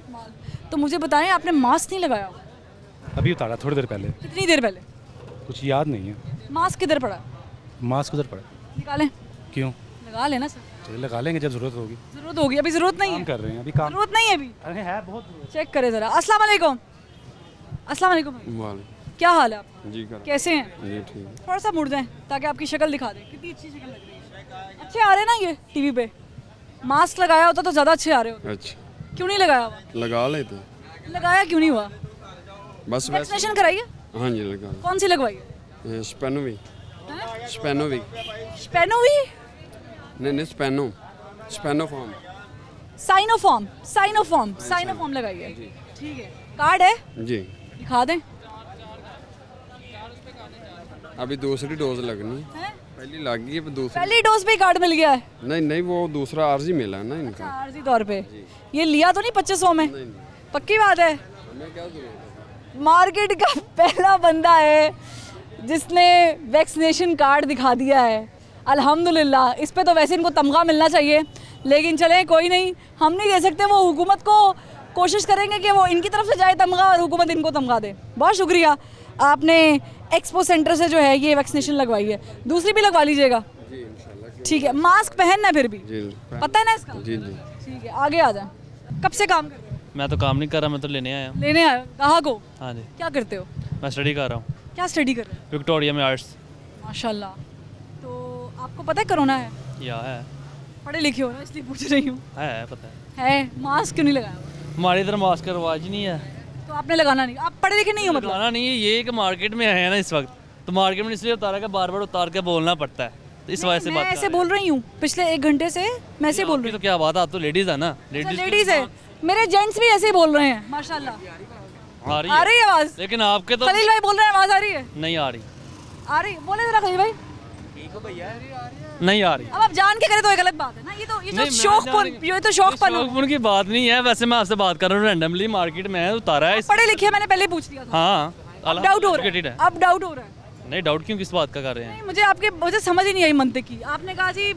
तो मुझे बताएं, आपने मास्क नहीं लगाया? अभी उतारा थोड़ी देर पहले। कितनी देर पहले? कुछ याद नहीं है। मास्क किधर पड़ा? मास्क उधर पड़ा। निकालें। क्यों? लगा लेना सर। चलिए लगा लेंगे जब जरूरत होगी। जरूरत होगी, अभी जरूरत नहीं है। काम कर रहे हैं अभी, काम जरूरत नहीं है अभी। अरे है बहुत जरूरत। चेक करें जरा। अस्सलाम वालेकुम। अस्सलाम वालेकुम। क्या हाल है आपका? जी कैसे हैं? जी ठीक है। थोड़ा सा मुड़ जाएं ताकि आपकी शक्ल दिखा दें, कितनी अच्छी शक्ल लग रही है। अच्छे आ रहे हैं ना ये टीवी पे? मास्क लगाया होता तो ज़्यादा अच्छे आ रहे होते। अच्छा, क्यों नहीं लगाया हुआ? लगा लेते। लगाया क्यों नहीं हुआ? बस वैक्सीनेशन कराइए। हाँ जी लगा। कौन सी लगवाई? स्पेनोवी। स्पेनोवी। स्पेनोवी? नहीं स्पेनो, स्पेनोफॉर्म। साइनोफॉर्म। साइनोफॉर्म। साइनोफॉर्म लगाइए। ठीक है। कार्ड है? जी। दिखा दें। अभी दूसरी डोज लगनी है। पहली लग गई, दूसरी। पहली डोज पे कार्ड मिल गया है? नहीं वो दूसरा आर्जी मिला है ना इनका। आर्जी तौर पे। ये लिया तो नहीं 2500 में? पक्की बात है? मार्केट का पहला बंदा है जिसने वैक्सीनेशन कार्ड दिखा दिया है, अल्हम्दुलिल्लाह। इस पे तो वैसे इनको तमगा मिलना चाहिए, लेकिन चलें कोई नहीं, हम नहीं दे सकते। वो हुकूमत को कोशिश करेंगे कि वो इनकी तरफ से जाए तमगा और हुकूमत इनको तमगा दे। बहुत शुक्रिया, आपने एक्सपो सेंटर से जो है ये वैक्सीनेशन लगवाई है। दूसरी भी लगवा लीजिएगा। ठीक है। मास्क पहनना है फिर भी? पता है ना इसका? जी जी। ठीक है, आगे आ जाए। कब से काम कर रहे हो? मैं तो काम नहीं कर रहा, मैं तो लेने आया। लेने आए हो? कहाँ को? हाँ जी। क्या करते हो? मैं स्टडी कर रहा हूँ। क्या स्टडी कर रहे हो? विक्टोरिया में आर्ट्स। माशाल्लाह। तो आपको पता है कोरोना है? या है। पढ़े लिखे हो ना, इसलिए पूछ रही हूँ। है पता है। मास्क क्यों नहीं लगाया? हमारी इधर मास्क का रवाज ही नहीं है। तो आपने लगाना नहीं? आप पढ़े लिखे नहीं हो मतलब? लगाना नहीं है, ये कि मार्केट में है ना इस वक्त, तो मार्केट में इसलिए उतारा कि बार बार उतार के बोलना पड़ता है, तो इस वजह से बात ऐसे बोल रही हूँ। पिछले 1 घंटे से मैं ऐसे बोल रही हूँ। तो क्या बात है, आप तो लेडीज है ना? लेडीज है, मेरे जेंट्स भी ऐसे ही बोल रहे हैं माशाल्लाह। आ रही है आवाज? लेकिन आपके तो खलील भाई बोल रहे हैं, आवाज आ रही है? नहीं आ रही। आ रही? बोले जरा खलील भाई। नहीं आ रही। अब आप जान के करें तो एक अलग बात है ना। ये तो शौकपन, ये तो शौकपन की बात नहीं है। वैसे मैं आपसे बात कर रहा हूँ, रैंडमली मार्केट में उतारा है। पढ़े लिखे, मैंने पहले पूछ लिया था। हाँ, डाउट हो रहा है, अब डाउट हो रहा है। नहीं, डाउट क्यों, किस बात का कर रहे हैं? मुझे समझ ही नहीं आई मंतिक की। आपने कहा जी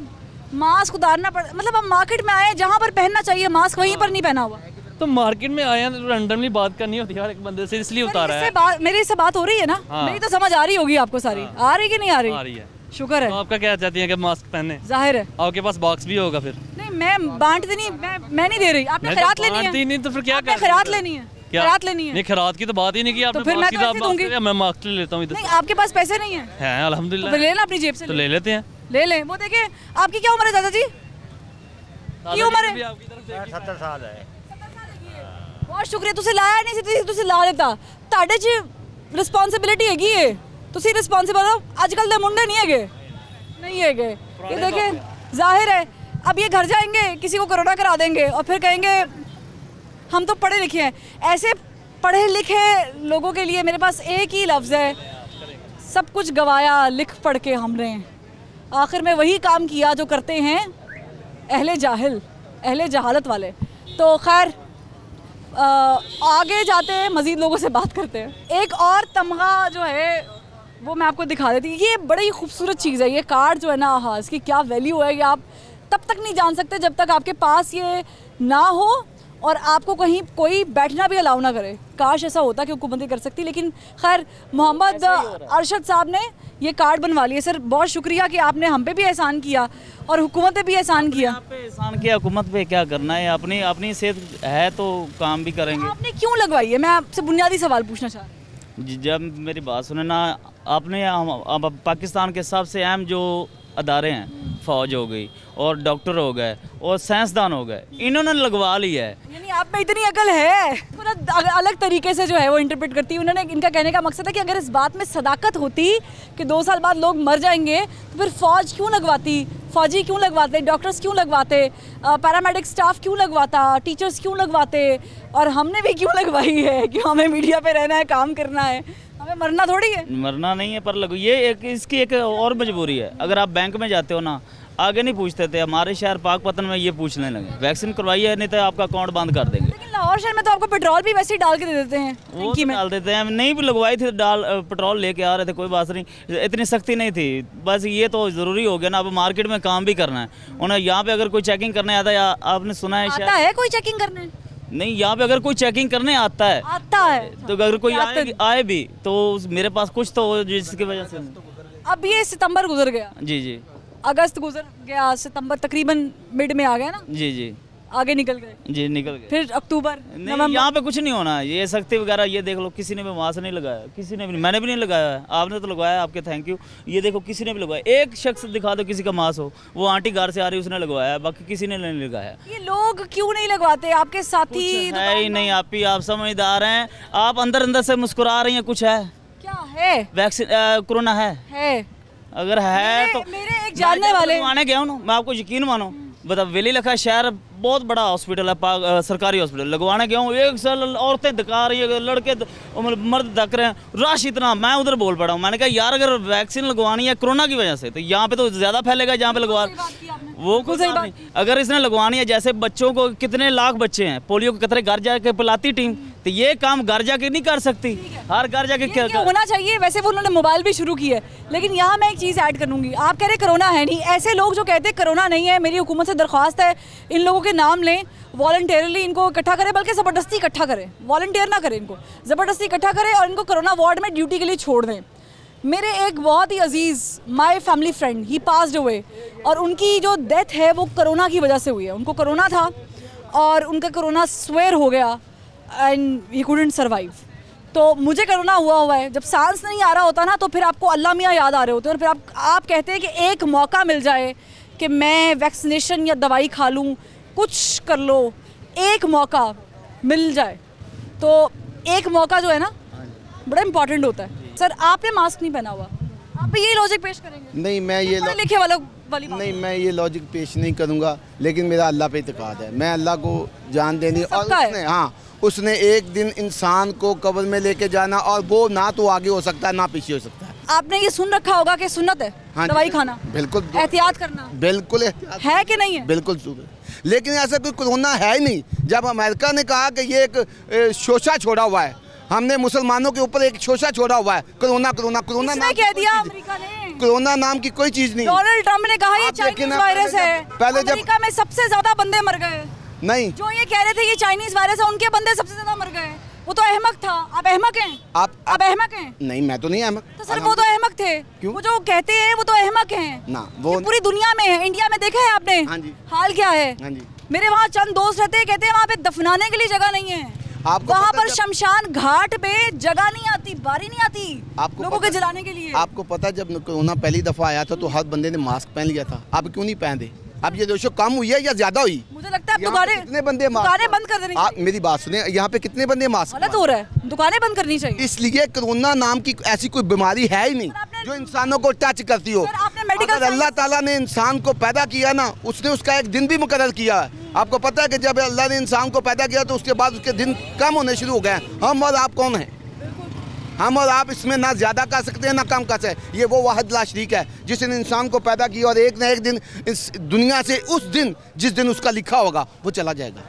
मास्क उतारना पड़, मतलब हम मार्केट में आए जहाँ पर पहनना चाहिए मास्क वहीं पर नहीं पहना हुआ। तो मार्केट में आए हैं तो रैंडमली बात करनी होती है हर एक बंदे से, इसलिए उतारा है। मेरी इससे बात हो रही है ना? मेरी तो समझ आ रही होगी आपको सारी। आ रही कि नहीं आ रही? आ रही है। शुक्र है। तो आपका क्या चाहती हैं कि मास्क पहने? जाहिर है आपके पास बॉक्स भी होगा फिर। नहीं, मैं बांटती नहीं, मैं नहीं दे रही। आपने खैरात लेनी है? नहीं तो फिर क्या कर, खैरात लेनी है? खैरात लेनी है? नहीं, खैरात की तो बात ही नहीं की आपने। तो फिर मैं तो दूंगी। मैं मास्क ले लेता हूँ इधर। नहीं, आपके पास पैसे नहीं है? हैं अल्हम्दुलिल्लाह। तो ले लेना अपनी जेब से। तो ले लेते हैं। ले लें। वो देखिए आपकी क्या उम्र है दादाजी? की उम्र है? 70 साल है। बहुत शुक्रिया, तुझे लाया नहीं सी, तुझे ला लेता। ਤੁਹਾਡੇ 'ਚ ਰਿਸਪੌਂਸਿਬਿਲਿਟੀ ਹੈਗੀ ਏ, ਤੁਸੀਂ ਰਿਸਪੌਂਸਿਬਲ ਹੋ। आजकल ਦੇ ਮੁੰਡੇ नहीं ਹੈਗੇ, नहीं हैगे। ये देखिए जाहिर है अब ये घर जाएंगे, किसी को कोरोना करा देंगे और फिर कहेंगे हम तो पढ़े लिखे हैं। ऐसे पढ़े लिखे लोगों के लिए मेरे पास एक ही लफ्ज़ है, सब कुछ गवाया लिख पढ़ के हमने, आखिर में वही काम किया जो करते हैं अहले जाहिल, अहले जहालत वाले। तो खैर आगे जाते हैं, मज़ीद लोगों से बात करते हैं। एक और तमगा जो है वो मैं आपको दिखा देती हूँ। ये बड़ी ही खूबसूरत चीज़ है। ये कार्ड जो है ना, हाँ, इसकी क्या वैल्यू है ये आप तब तक नहीं जान सकते जब तक आपके पास ये ना हो और आपको कहीं कोई बैठना भी अलाउ ना करे। काश ऐसा होता कि हुकूमतें कर सकती, लेकिन खैर मोहम्मद अरशद साहब ने ये कार्ड बनवा लिया। सर बहुत शुक्रिया कि आपने हम पे भी एहसान किया और हुकूमत पे भी एहसान किया। आप पे एहसान किया, हुकूमत पे क्या करना है, अपनी सेहत है तो काम भी करेंगे। आपने क्यों लगवाई है? मैं आपसे बुनियादी सवाल पूछना चाह रही हूँ। जब मेरी बात सुने ना, आपने पाकिस्तान के सबसे अहम जो अदारे हैं, फ़ौज हो गई और डॉक्टर हो गए और साइंसदान हो गए, इन्होंने लगवा लिया है। यानी आप में इतनी अकल है, पूरा अलग तरीके से जो है वो इंटरप्रेट करती है। उन्होंने, इनका कहने का मकसद है कि अगर इस बात में सदाकत होती कि 2 साल बाद लोग मर जाएंगे तो फिर फ़ौज क्यों लगवाती, फ़ौजी क्यों लगवाते, डॉक्टर्स क्यों लगवाते, पैरामेडिक स्टाफ क्यों लगवाता, टीचर्स क्यों लगवाते, और हमने भी क्यों लगवाई है कि हमें मीडिया पे रहना है, काम करना है, हमें मरना थोड़ी है। मरना नहीं है, पर ये इसकी एक और मजबूरी है। अगर आप बैंक में जाते हो ना, आगे नहीं पूछते थे, हमारे शहर पाकपतन में ये पूछने लगे वैक्सीन करवाई है, नहीं तो आपका अकाउंट बंद कर देंगे। लेकिन लाहौर शहर में तो आपको पेट्रोल भी वैसे ही डाल के दे देते हैं। वो तो डाल देते हैं, नहीं भी लगवाई थी पेट्रोल लेके आ रहे थे, कोई बात नहीं, इतनी सख्ती नहीं थी। बस ये तो ज़रूरी हो गया ना, अब मार्केट में काम भी करना है। उन्हें यहाँ पे अगर कोई चेकिंग करने आता है, आपने सुना है आता है कोई चेकिंग करने? नहीं, यहाँ पे अगर कोई चेकिंग करने आता है तो अगर कोई आए भी तो मेरे पास कुछ तो जिसकी वजह से। अब ये सितंबर गुजर गया, जी, अगस्त गुजर गया, सितंबर तकरीबन मिड में आ गया ना, जी, आगे निकल गए, जी निकल गए, फिर अक्टूबर, नहीं, यहाँ पे कुछ नहीं होना। ये सख्ती वगैरह ये देख लो, किसी ने भी मास्क नहीं लगाया, किसी ने भी, मैंने भी नहीं लगाया है, आपने तो लगाया, आपके थैंक यू। ये देखो किसी ने भी लगाया, एक शख्स दिखा दो किसी का मास्क हो, वो आंटी घर से आ रही उसने लगवाया, बाकी किसी ने नहीं लगाया। ये लोग क्यों नहीं लगवाते? आपके साथी है ही नहीं, आप समझदार हैं, आप अंदर से मुस्कुरा रही हैं, कुछ है क्या है? वैक्सीन कोरोना है अगर है तो मेरे एक जानने वाले लगवाने गया हूँ, मैं आपको यकीन मानो, बता वेली लखा शहर बहुत बड़ा हॉस्पिटल है, सरकारी हॉस्पिटल, लगवाने गया हूँ, एक साल औरतें धका रही है, लड़के मर्द धक रहे हैं, रश इतना, मैं उधर बोल पड़ा हूँ। मैंने कहा यार अगर वैक्सीन लगवानी है कोरोना की वजह से तो यहाँ पे तो ज़्यादा फैलेगा, जहाँ पे लगवा वो कुछ नहीं। अगर इसने लगवानी है, जैसे बच्चों को कितने लाख बच्चे हैं, पोलियो के कतरे घर जाके पिलाती टीम, तो ये काम घर जाके नहीं कर सकती, हर घर जाके क्या होना चाहिए। वैसे वो उन्होंने मोबाइल भी शुरू की है, लेकिन यहाँ मैं एक चीज़ ऐड करूँगी। आप कह रहे कोरोना है नहीं, ऐसे लोग जो कहते हैं कोरोना नहीं है, मेरी हुकूमत से दरख्वास्त है इन लोगों के नाम लें, वॉलंटियरली इनको इकट्ठा करें, बल्कि ज़बरदस्ती इकट्ठा करें, वॉलंटियर ना करें, इनको ज़बरदस्ती इकट्ठा करें और इनको कोरोना वार्ड में ड्यूटी के लिए छोड़ दें। मेरे एक बहुत ही अजीज़ my family friend he passed away, और उनकी जो डेथ है वो कोरोना की वजह से हुई है। उनको कोरोना था और उनका कोरोना स्वेयर हो गया एंड ही कुडंट सर्वाइव। तो मुझे कोरोना हुआ है, जब सांस नहीं आ रहा होता ना तो फिर आपको अल्लाह मियाँ याद आ रहे होते हैं, और फिर आप कहते हैं कि एक मौका मिल जाए कि मैं वैक्सीनेशन या दवाई खा लूँ, कुछ कर लो, एक मौका मिल जाए। तो एक मौका जो है ना बड़ा इंपॉर्टेंट होता है। सर आपने मास्क नहीं पहना हुआ, आप भी यही लॉजिक पेश करेंगे? नहीं, मैं ये लिखे वालों वाली नहीं, मैं ये लॉजिक पेश नहीं करूँगा, लेकिन मेरा अल्लाह पे इत्मीनान है, मैं अल्लाह को जान देनी, और उसने एक दिन इंसान को कब्र में लेके जाना, और वो ना तो आगे हो सकता है ना पीछे हो सकता है। आपने ये सुन रखा होगा कि सुन्नत है दवाई खाना, बिल्कुल एहतियात करना, बिल्कुल है कि नहीं है? बिल्कुल, लेकिन ऐसा कोई कोरोना है ही नहीं। जब अमेरिका ने कहा कि ये एक शोषा छोड़ा हुआ है, हमने मुसलमानों के ऊपर एक शोषा छोड़ा हुआ है, कोरोना कोरोना कोरोना नाम कह दिया अमेरिका ने, कोरोना नाम की कोई चीज नहीं। डोनाल्ड ट्रंप ने कहा ये चाइनीज वायरस है। पहले जब अमेरिका में सबसे ज्यादा बंदे मर गए, नहीं जो ये कह रहे थे ये चाइनीज वायरस है उनके बंदे सबसे ज्यादा मर गए। वो तो अहमक था, आप अहमक हैं? आप अहमक हैं? नहीं, मैं तो नहीं अहमक। तो सर वो तो अहमक थे। क्यों? वो जो कहते हैं वो तो अहमक हैं ना। वो पूरी दुनिया में है, इंडिया में देखा है आपने? हाँ जी। हाल क्या है? हाँ जी। मेरे वहाँ चंद दोस्त रहते हैं, कहते हैं वहाँ पे दफनाने के लिए जगह नहीं है। वहाँ पर शमशान घाट पे जगह नहीं आती, बारी नहीं आती लोगों के जलाने के लिए। आपको पता जब कोरोना पहली दफा आया था तो हर बंदे ने मास्क पहन लिया था, अब क्यों नहीं पहनते? अब ये रेशो कम हुई है या ज्यादा हुई? मुझे लगता है कितने बंदे दुकानें बंद कर देनी चाहिए। मेरी बात सुने, यहाँ पे कितने बंदे मास्क गलत हो रहा है, दुकानें बंद करनी चाहिए। इसलिए कोरोना नाम की ऐसी कोई बीमारी है ही नहीं जो इंसानों को टच करती हो। अगर अल्लाह ताला ने इंसान को पैदा किया ना, उसने उसका एक दिन भी मुकर्रर किया है। आपको पता है कि जब अल्लाह ने इंसान को पैदा किया तो उसके बाद उसके दिन कम होने शुरू हो गए। हम और आप कौन है? हम और आप इसमें ना ज्यादा कर सकते हैं ना कम कर सकते। ये वो वाहिद ला शरीक है जिसने इंसान को पैदा किया और एक ना एक दिन इस दुनिया से उस दिन जिस दिन उसका लिखा होगा वो चला जाएगा।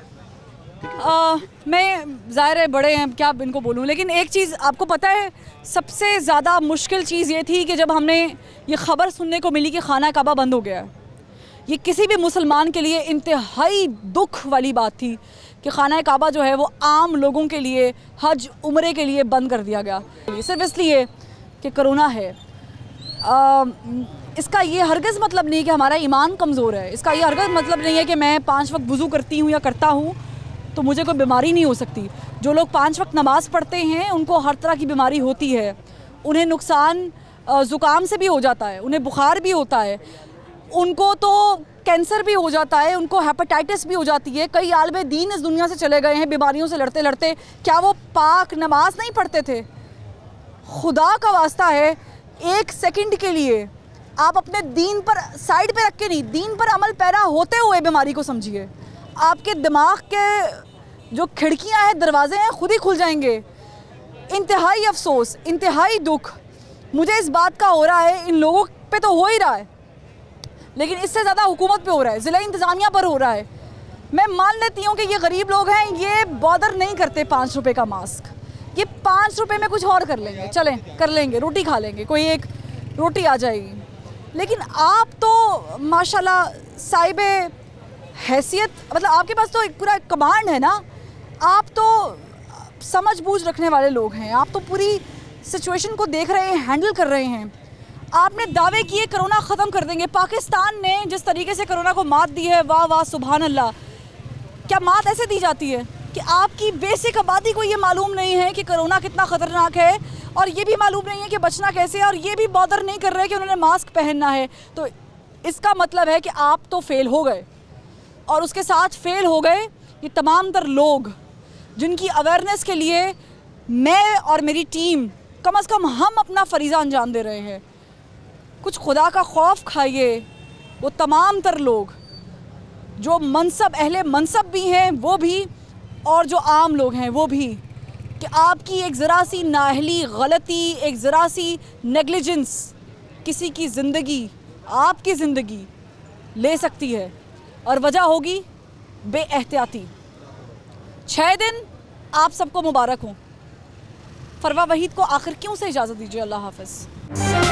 मैं ज़ाहिर है बड़े हैं, क्या इनको बोलूं, लेकिन एक चीज़ आपको पता है सबसे ज़्यादा मुश्किल चीज़ ये थी कि जब हमने ये ख़बर सुनने को मिली कि खाना काबा बंद हो गया है। ये किसी भी मुसलमान के लिए इंतहाई दुख वाली बात थी कि खाना काबा जो है वो आम लोगों के लिए हज उम्रे के लिए बंद कर दिया गया, सिर्फ इसलिए कि कोरोना है। इसका ये हरगिज़ मतलब नहीं कि हमारा ईमान कमज़ोर है। इसका ये हरगिज़ मतलब नहीं है कि मैं 5 वक्त वज़ू करती हूँ या करता हूँ तो मुझे कोई बीमारी नहीं हो सकती। जो लोग 5 वक्त नमाज़ पढ़ते हैं उनको हर तरह की बीमारी होती है। उन्हें नुकसान ज़ुकाम से भी हो जाता है, उन्हें बुखार भी होता है, उनको तो कैंसर भी हो जाता है, उनको हेपेटाइटिस भी हो जाती है। कई आलमे दीन इस दुनिया से चले गए हैं बीमारियों से लड़ते लड़ते। क्या वो पाक नमाज नहीं पढ़ते थे? खुदा का वास्ता है, 1 सेकंड के लिए आप अपने दीन पर साइड पे रख के नहीं, दीन पर अमल पैरा होते हुए बीमारी को समझिए। आपके दिमाग के जो खिड़कियां हैं, दरवाजे हैं, खुद ही खुल जाएंगे। इंतहाई अफसोस, इंतहाई दुख मुझे इस बात का हो रहा है। इन लोगों पे तो हो ही रहा है, लेकिन इससे ज़्यादा हुकूमत पे हो रहा है, ज़िला इंतज़ामिया पर हो रहा है। मैं मान लेती हूँ कि ये गरीब लोग हैं, ये बॉदर नहीं करते 5 रुपए का मास्क। ये 5 रुपए में कुछ और कर लेंगे, चलें कर लेंगे, रोटी खा लेंगे, कोई एक रोटी आ जाएगी। लेकिन आप तो माशाल्लाह साहिब हैसियत, मतलब आपके पास तो एक पूरा कमांड है ना। आप तो समझ बूझ रखने वाले लोग हैं, आप तो पूरी सिचुएशन को देख रहे हैं, हैंडल कर रहे हैं। आपने दावे किए कोरोना ख़त्म कर देंगे। पाकिस्तान ने जिस तरीके से कोरोना को मात दी है, वाह वाह सुभान अल्लाह। क्या मात ऐसे दी जाती है कि आपकी बेसिक आबादी को ये मालूम नहीं है कि कोरोना कितना ख़तरनाक है, और ये भी मालूम नहीं है कि बचना कैसे है, और ये भी बॉदर नहीं कर रहे कि उन्होंने मास्क पहनना है। तो इसका मतलब है कि आप तो फेल हो गए, और उसके साथ फेल हो गए ये तमाम तर लोग जिनकी अवेयरनेस के लिए मैं और मेरी टीम कम से कम हम अपना फरीज़ा अंजाम दे रहे हैं। कुछ खुदा का खौफ खाइए। वो तमाम तर लोग जो मनसब अहले मनसब भी हैं वो भी, और जो आम लोग हैं वो भी, कि आपकी एक ज़रा सी नाअहली गलती, एक ज़रा सी नेग्लिजेंस किसी की ज़िंदगी, आपकी ज़िंदगी ले सकती है, और वजह होगी बेएहतियाती। 6 दिन आप सबको मुबारक हो। फरवा वहीद को आखिर क्यों से इजाज़त दीजिए। अल्लाह हाफ़िज़।